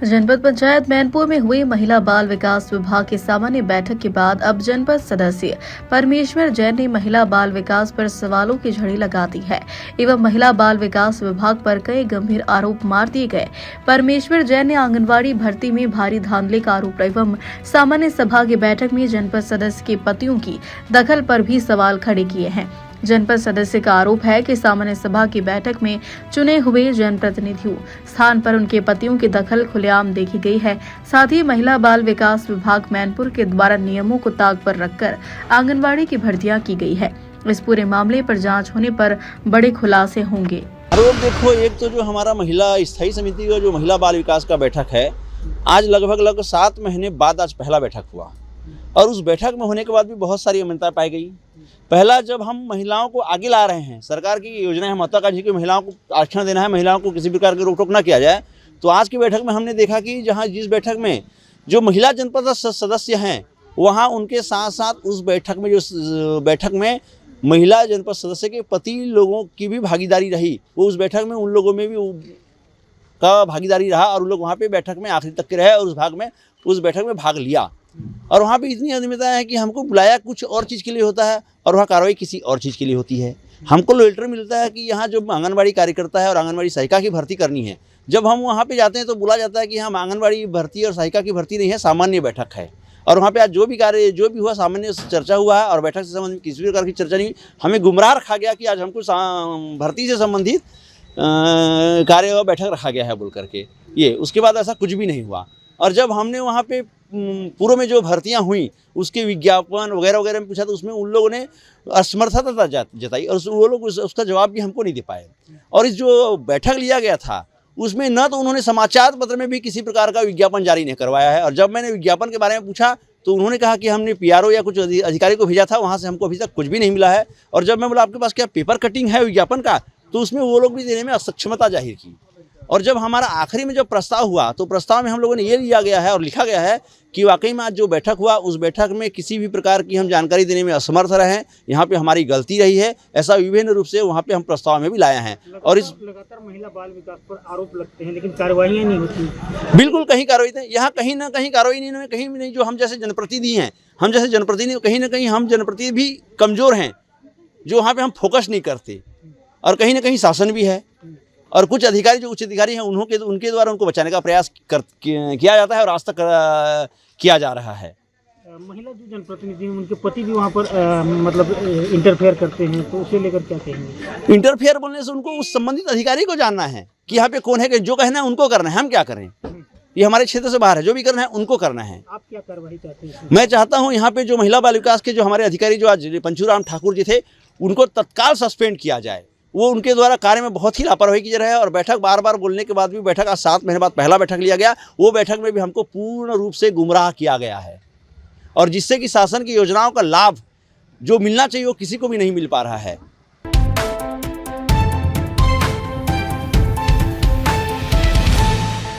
जनपद पंचायत मैनपुर में हुई महिला बाल विकास विभाग की सामान्य बैठक के बाद अब जनपद सदस्य परमेश्वर जैन ने महिला बाल विकास पर सवालों की झड़ी लगा दी है एवं महिला बाल विकास विभाग पर कई गंभीर आरोप मार दिए गए। परमेश्वर जैन ने आंगनबाड़ी भर्ती में भारी धांधली का आरोप एवं सामान्य सभा की बैठक में जनपद सदस्य के पतियों की दखल पर भी सवाल खड़े किए हैं। जनपद सदस्य का आरोप है कि सामान्य सभा की बैठक में चुने हुए जनप्रतिनिधियों स्थान पर उनके पतियों की दखल खुलेआम देखी गई है। साथ ही महिला बाल विकास विभाग मैनपुर के द्वारा नियमों को ताक पर रखकर आंगनबाड़ी की भर्तियां की गई है। इस पूरे मामले पर जांच होने पर बड़े खुलासे होंगे। आरोप देखो, एक तो जो हमारा महिला स्थायी समिति का जो महिला बाल विकास का बैठक है, आज लगभग 7 महीने बाद आज पहला बैठक हुआ और उस बैठक में होने के बाद भी बहुत सारी अमानतें पाई गई। पहला, जब हम महिलाओं को आगे ला रहे हैं, सरकार की योजना है महत्वाकांक्षी की महिलाओं को आरक्षण देना है, महिलाओं को किसी प्रकार की रोक टोक न किया जाए, तो आज की बैठक में हमने देखा कि जिस बैठक में जो महिला जनपद सदस्य हैं, वहाँ उनके साथ साथ उस बैठक में महिला जनपद सदस्य के पति लोगों की भी भागीदारी रही। वो उस बैठक में उन लोगों में भी का भागीदारी रहा और उन लोग वहाँ पे बैठक में आखिरी तक के रहे और उस बैठक में भाग लिया। और वहाँ पे इतनी अनियमितता है कि हमको बुलाया कुछ और चीज़ के लिए होता है और वहाँ कार्रवाई किसी और चीज़ के लिए होती है। हमको लेटर मिलता है कि यहाँ जो आंगनबाड़ी कार्यकर्ता है और आंगनबाड़ी सहायिका की भर्ती करनी है, जब हम वहाँ पे जाते हैं तो बोला जाता है कि हम आंगनबाड़ी भर्ती और सहायिका की भर्ती नहीं है, सामान्य बैठक है। और वहाँ पे आज जो भी हुआ सामान्य चर्चा हुआ है और बैठक से संबंधित किसी प्रकार की चर्चा नहीं। हमें गुमराह रखा गया कि आज हमको भर्ती से संबंधित कार्य और बैठक रखा गया है बोल करके। ये उसके बाद ऐसा कुछ भी नहीं हुआ। और जब हमने वहाँ पे पूर्व में जो भर्तियां हुई उसके विज्ञापन वगैरह वगैरह में पूछा तो उसमें उन लोगों ने असमर्थता जताई और वो लोग उसका जवाब भी हमको नहीं दे पाए। और इस जो बैठक लिया गया था उसमें न तो उन्होंने समाचार पत्र में भी किसी प्रकार का विज्ञापन जारी नहीं करवाया है। और जब मैंने विज्ञापन के बारे में पूछा तो उन्होंने कहा कि हमने पीआरओ या कुछ अधिकारी को भेजा था, वहाँ से हमको अभी तक कुछ भी नहीं मिला है। और जब मैं बोला आपके पास क्या पेपर कटिंग है विज्ञापन का, तो उसमें वो लोग भी देने में असक्षमता जाहिर की। और जब हमारा आखिरी में जब प्रस्ताव हुआ तो प्रस्ताव में हम लोगों ने ये लिया गया है और लिखा गया है कि वाकई में आज जो बैठक हुआ उस बैठक में किसी भी प्रकार की हम जानकारी देने में असमर्थ रहे हैं, यहाँ पे हमारी गलती रही है, ऐसा विभिन्न रूप से वहाँ पे हम प्रस्ताव में भी लाए हैं। और इस लगातार महिला बाल विकास पर आरोप लगते हैं लेकिन कार्रवाई नहीं होती। बिल्कुल कहीं कार्रवाई नहीं, यहाँ कहीं ना कहीं कार्रवाई नहीं, कहीं भी नहीं। जो हम जैसे जनप्रतिनिधि हैं, कहीं ना कहीं हम जनप्रतिनिधि भी कमज़ोर हैं, जो वहाँ पर हम फोकस नहीं करते। और कहीं ना कहीं शासन भी है और कुछ अधिकारी जो उच्च अधिकारी हैं उनके द्वारा उनको बचाने का प्रयास किया जाता है और आज तक किया जा रहा है। महिला जो जनप्रतिनिधि हैं उनके पति भी वहाँ पर मतलब इंटरफेयर करते हैं, तो उसे लेकर क्या कहेंगे? इंटरफेयर बोलने से उनको उस संबंधित अधिकारी को जानना है कि यहाँ पे कौन है, जो कहना है उनको करना है, हम क्या करें। ये हमारे क्षेत्र से बाहर है, जो भी करना है उनको करना है। आप क्या कार्रवाई चाहते हैं? मैं चाहता हूँ यहाँ पे जो महिला बाल विकास के जो हमारे अधिकारी जो आज पंचूराम ठाकुर जी थे, उनको तत्काल सस्पेंड किया जाए। वो उनके द्वारा कार्य में बहुत ही लापरवाही की जा रहा है। और बैठक बार बार बोलने के बाद भी बैठक आज 7 महीने बाद पहला बैठक लिया गया, वो बैठक में भी हमको पूर्ण रूप से गुमराह किया गया है और जिससे कि शासन की योजनाओं का लाभ जो मिलना चाहिए वो किसी को भी नहीं मिल पा रहा है।